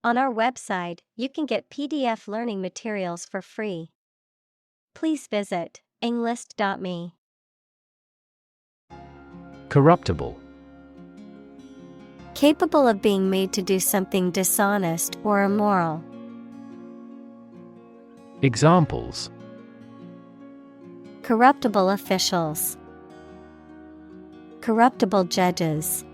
On our website, you can get PDF learning materials for free. Please visit englist.me. Corruptible. Capable of being made to do something dishonest or immoral. Examples: Corruptible officials. Corruptible judges.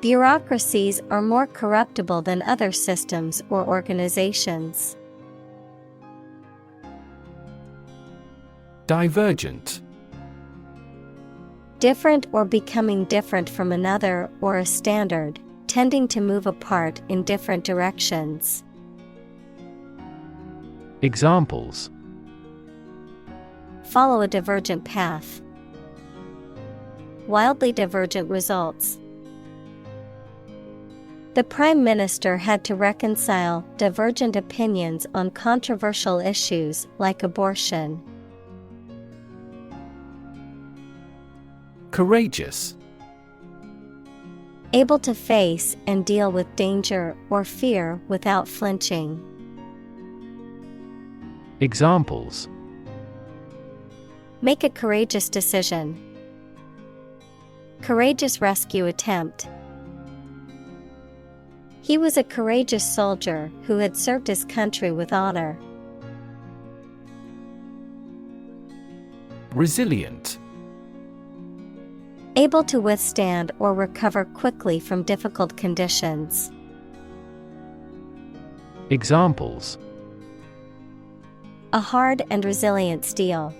Bureaucracies are more corruptible than other systems or organizations. Divergent. Different or becoming different from another or a standard, tending to move apart in different directions. Examples: Follow a divergent path. Wildly divergent results. The Prime Minister had to reconcile divergent opinions on controversial issues like abortion. Courageous. Able to face and deal with danger or fear without flinching. Examples: Make a courageous decision. Courageous rescue attempt. He was a courageous soldier who had served his country with honor. Resilient. Able to withstand or recover quickly from difficult conditions. Examples: A hard and resilient steel.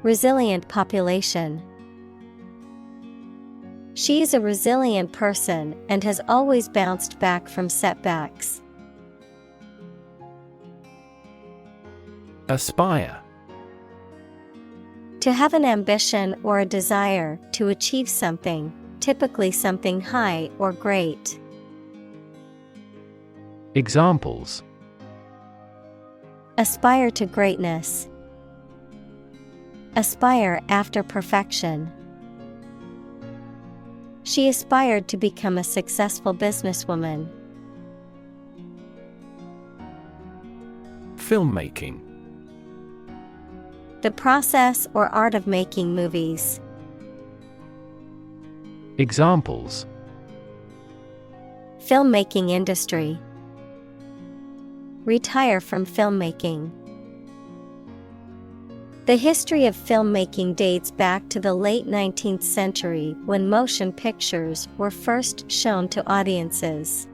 Resilient population. She is a resilient person and has always bounced back from setbacks. Aspire. To have an ambition or a desire to achieve something, typically something high or great. Examples: Aspire to greatness. Aspire after perfection. She aspired to become a successful businesswoman. Filmmaking. The process or art of making movies. Examples: Filmmaking industry. Retire from filmmaking. The history of filmmaking dates back to the late 19th century when motion pictures were first shown to audiences.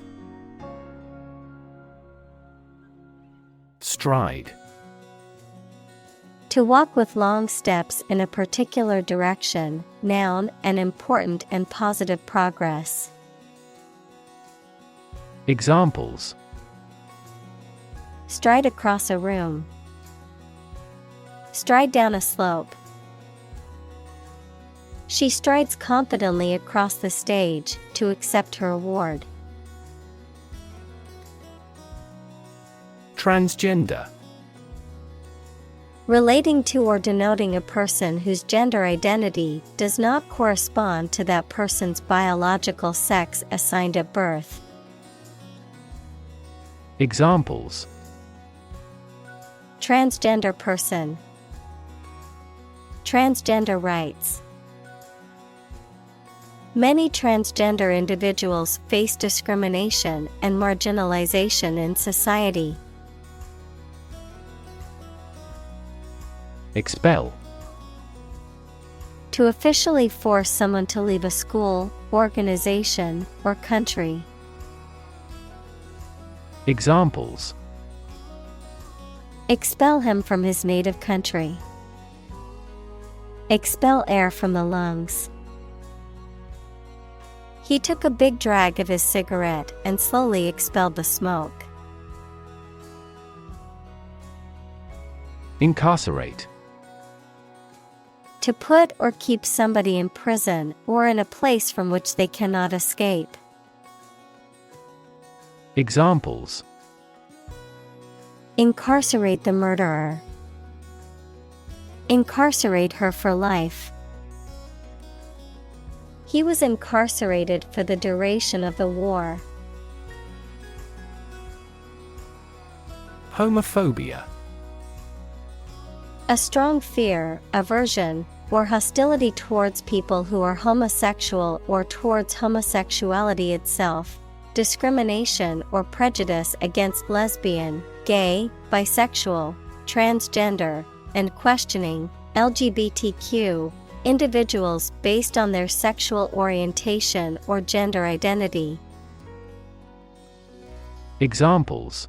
Stride. To walk with long steps in a particular direction, noun, an important and positive progress. Examples: Stride across a room. Stride down a slope. She strides confidently across the stage to accept her award. Transgender. Relating to or denoting a person whose gender identity does not correspond to that person's biological sex assigned at birth. Examples: Transgender person. Transgender rights. Many transgender individuals face discrimination and marginalization in society. Expel. To officially force someone to leave a school, organization, or country. Examples: Expel him from his native country. Expel air from the lungs. He took a big drag of his cigarette and slowly expelled the smoke. Incarcerate. To put or keep somebody in prison or in a place from which they cannot escape. Examples: Incarcerate the murderer. Incarcerate her for life. He was incarcerated for the duration of the war. Homophobia. A strong fear, aversion, or hostility towards people who are homosexual or towards homosexuality itself. Discrimination or prejudice against lesbian, gay, bisexual, transgender, and questioning LGBTQ individuals based on their sexual orientation or gender identity. Examples: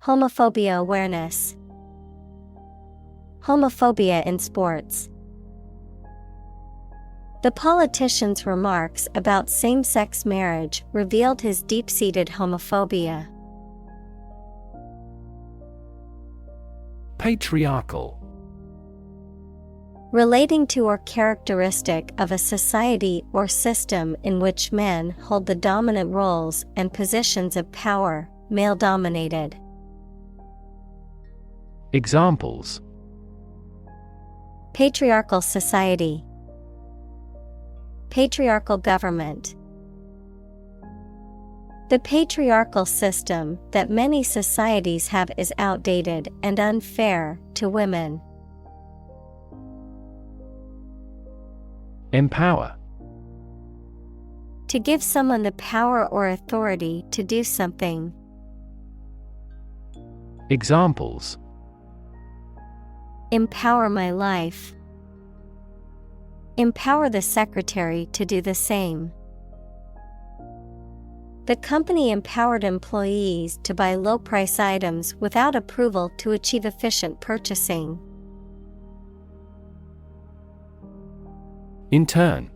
Homophobia awareness. Homophobia in sports. The politician's remarks about same-sex marriage revealed his deep-seated homophobia. Patriarchal. Relating to or characteristic of a society or system in which men hold the dominant roles and positions of power, male-dominated. Examples: Patriarchal society. Patriarchal government. The patriarchal system that many societies have is outdated and unfair to women. Empower. To give someone the power or authority to do something. Examples: Empower my life. Empower the secretary to do the same. The company empowered employees to buy low-price items without approval to achieve efficient purchasing. Intern.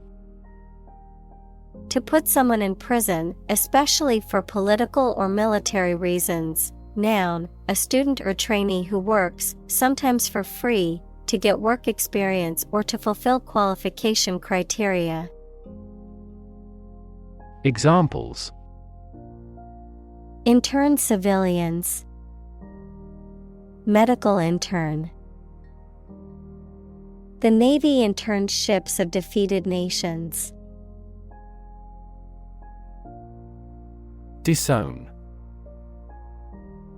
To put someone in prison, especially for political or military reasons. Noun, a student or trainee who works, sometimes for free, to get work experience or to fulfill qualification criteria. Examples: Intern civilians. Medical intern. The Navy interned ships of defeated nations. Disown.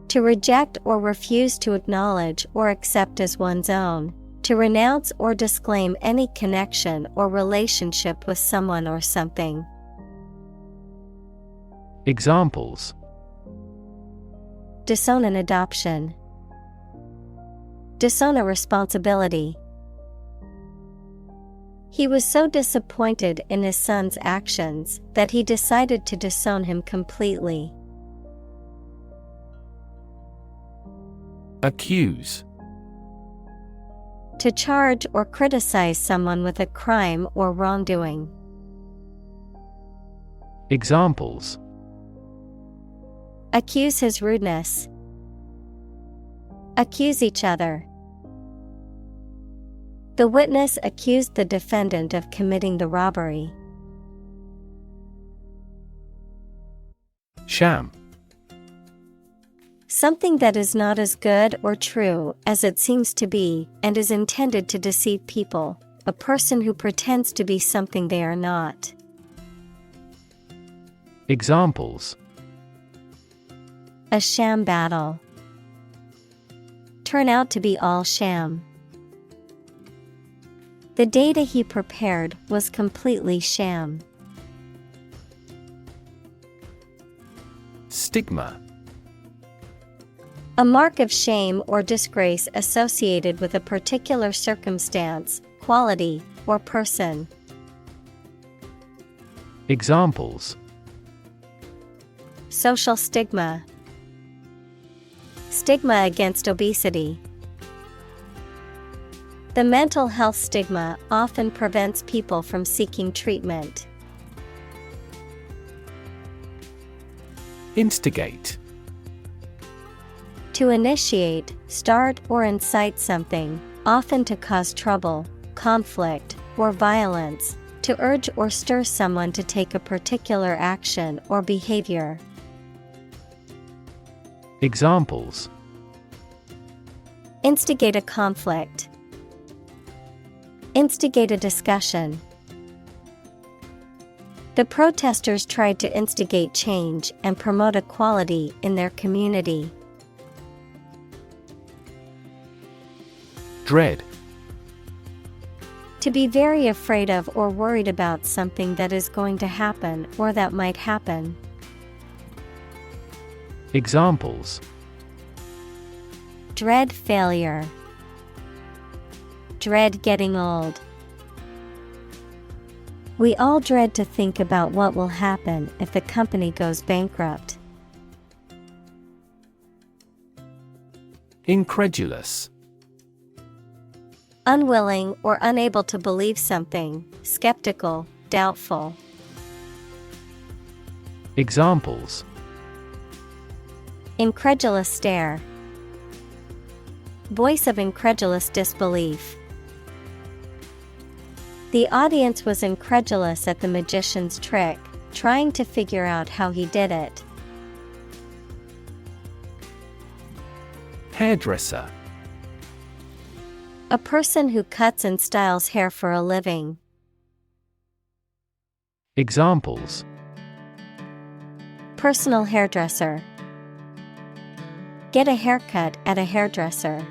To reject or refuse to acknowledge or accept as one's own. To renounce or disclaim any connection or relationship with someone or something. Examples: Disown an adoption. Disown a responsibility. He was so disappointed in his son's actions that he decided to disown him completely. Accuse. To charge or criticize someone with a crime or wrongdoing. Examples: Accuse his rudeness. Accuse each other. The witness accused the defendant of committing the robbery. Sham. Something that is not as good or true as it seems to be and is intended to deceive people, a person who pretends to be something they are not. Examples: A sham battle. Turn out to be all sham. The data he prepared was completely sham. Stigma. A mark of shame or disgrace associated with a particular circumstance, quality, or person. Examples: Social stigma. Stigma against obesity. The mental health stigma often prevents people from seeking treatment. Instigate. To initiate, start or incite something, often to cause trouble, conflict, or violence, to urge or stir someone to take a particular action or behavior. Examples: Instigate a conflict. Instigate a discussion. The protesters tried to instigate change and promote equality in their community. Dread. To be very afraid of or worried about something that is going to happen or that might happen. Examples: Dread failure. Dread getting old. We all dread to think about what will happen if the company goes bankrupt. Incredulous. Unwilling or unable to believe something, skeptical, doubtful. Examples: Incredulous stare. Voice of incredulous disbelief. The audience was incredulous at the magician's trick, trying to figure out how he did it. Hairdresser. A person who cuts and styles hair for a living. Examples: Personal hairdresser. Get a haircut at a hairdresser.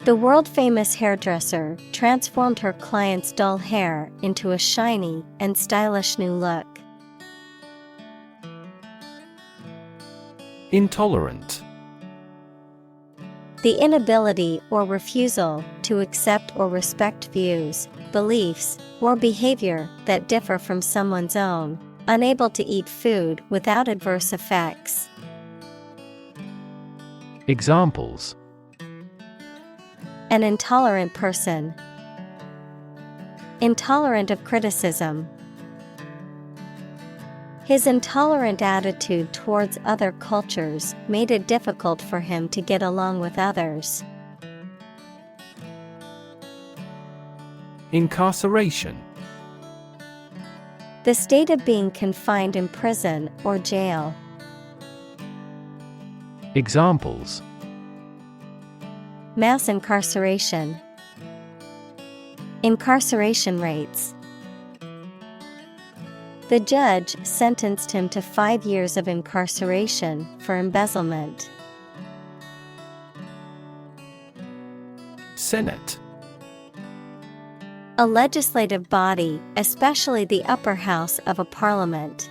The world-famous hairdresser transformed her client's dull hair into a shiny and stylish new look. Intolerant. The inability or refusal to accept or respect views, beliefs, or behavior that differ from someone's own, unable to eat food without adverse effects. Examples: An intolerant person. Intolerant of criticism. His intolerant attitude towards other cultures made it difficult for him to get along with others. Incarceration. The state of being confined in prison or jail. Examples: Mass incarceration. Incarceration rates. The judge sentenced him to 5 years of incarceration for embezzlement. Senate. A legislative body, especially the upper house of a parliament.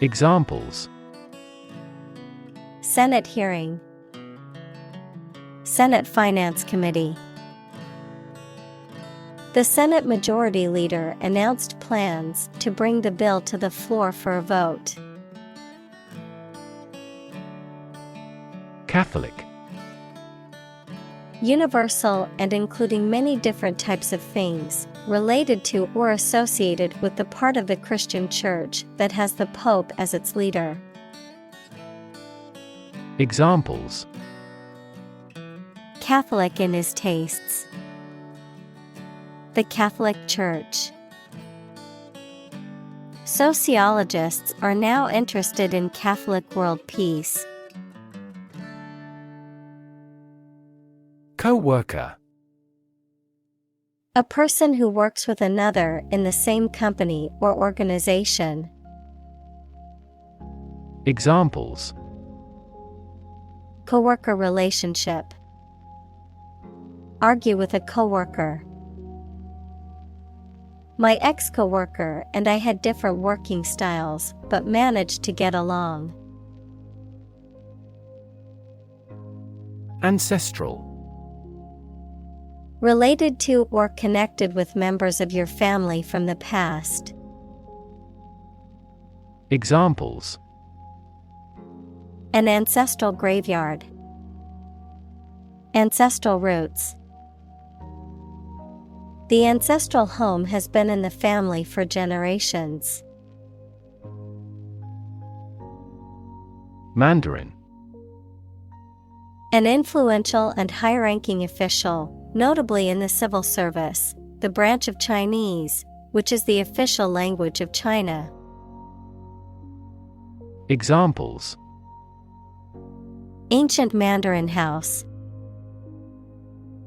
Examples: Senate hearing. Senate Finance Committee. The Senate Majority Leader announced plans to bring the bill to the floor for a vote. Catholic. Universal and including many different types of things, related to or associated with the part of the Christian Church that has the Pope as its leader. Examples: Catholic in his tastes. The Catholic Church. Sociologists are now interested in Catholic world peace. Co-worker. A person who works with another in the same company or organization. Examples: Coworker relationship. Argue with a coworker. My ex-coworker and I had different working styles, but managed to get along. Ancestral. Related to or connected with members of your family from the past. Examples: An ancestral graveyard. Ancestral roots. The ancestral home has been in the family for generations. Mandarin. An influential and high-ranking official, notably in the civil service, the branch of Chinese, which is the official language of China. Examples: Ancient Mandarin house.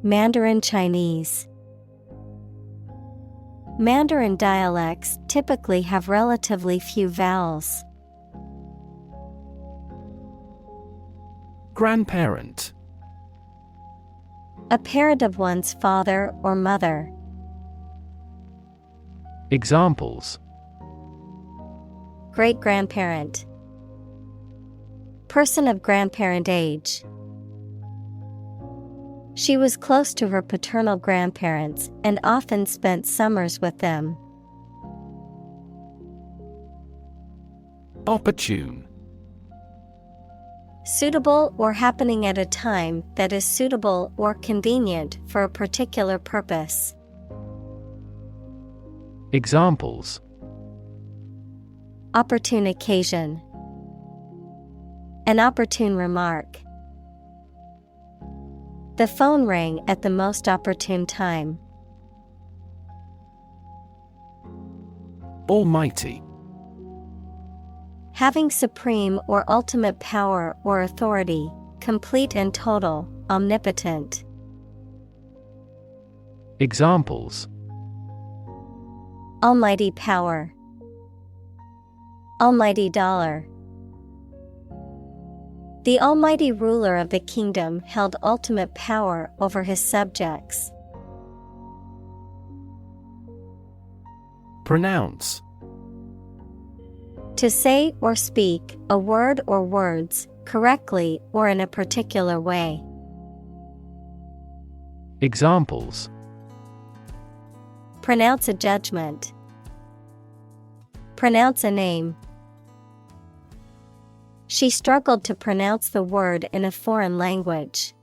Mandarin Chinese. Mandarin dialects typically have relatively few vowels. Grandparent. A parent of one's father or mother. Examples: Great-grandparent. Person of grandparent age. She was close to her paternal grandparents and often spent summers with them. Opportune. Suitable or happening at a time that is suitable or convenient for a particular purpose. Examples: Opportune occasion. An opportune remark. The phone rang at the most opportune time. Almighty. Having supreme or ultimate power or authority, complete and total, omnipotent. Examples: Almighty power. Almighty dollar. The almighty ruler of the kingdom held ultimate power over his subjects. Pronounce. To say or speak a word or words correctly or in a particular way. Examples: Pronounce a judgment. Pronounce a name. She struggled to pronounce the word in a foreign language.